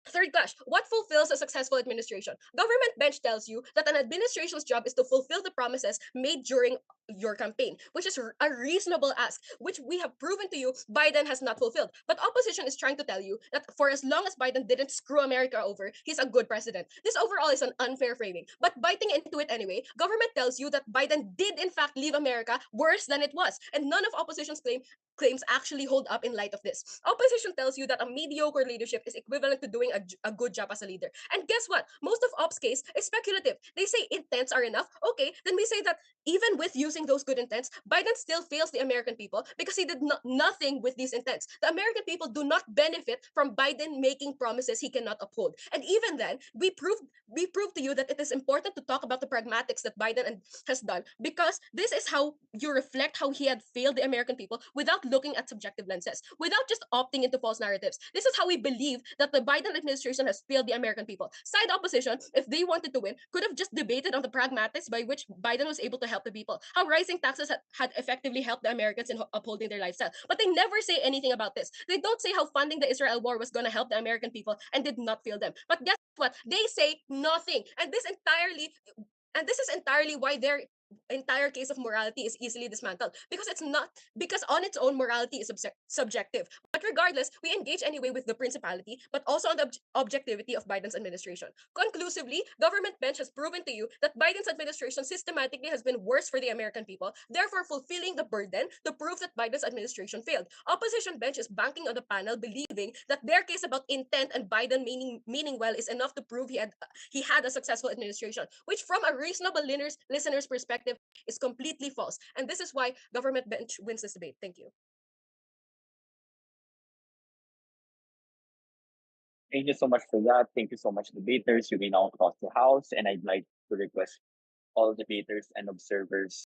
Third clash, what fulfills a successful administration? Government bench tells you that an administration's job is to fulfill the promises made during your campaign, which is a reasonable ask, which we have proven to you Biden has not fulfilled. But opposition is trying to tell you that for as long as Biden didn't screw America over, he's a good president. This overall is an unfair framing. But biting into it anyway, government tells you that Biden did in fact leave America worse than it was, and none of opposition's claims actually hold up in light of this. Opposition tells you that a mediocre leadership is equivalent to doing a good job as a leader. And guess what? Most of Op's case is speculative. They say intents are enough. Okay, then we say that even with using those good intents, Biden still fails the American people because he did nothing with these intents. The American people do not benefit from Biden making promises he cannot uphold. And even then, we proved to you that it is important to talk about the pragmatics that Biden has done, because this is how you reflect how he had failed the American people without looking at subjective lenses, without just opting into false narratives. This is how we believe that the Biden administration has failed the American people. Side opposition, if they wanted to win, could have just debated on the pragmatics by which Biden was able to help the people, how rising taxes had effectively helped the Americans in upholding their lifestyle. But they never say anything about this. They don't say how funding the Israel war was going to help the American people and did not fail them. But guess what? They say nothing. And this is entirely why their entire case of morality is easily dismantled, because it's not, because on its own morality is subjective. But regardless, we engage anyway with the principality, but also on the objectivity of Biden's administration. Conclusively, government bench has proven to you that Biden's administration systematically has been worse for the American people, therefore fulfilling the burden to prove that Biden's administration failed. Opposition bench is banking on the panel, believing that their case about intent and Biden meaning well is enough to prove he had a successful administration, which from a reasonable listener's perspective is completely false. And this is why government bench wins this debate. Thank you. Thank you so much for that. Thank you so much, debaters. You may now cross the house, and I'd like to request all debaters and observers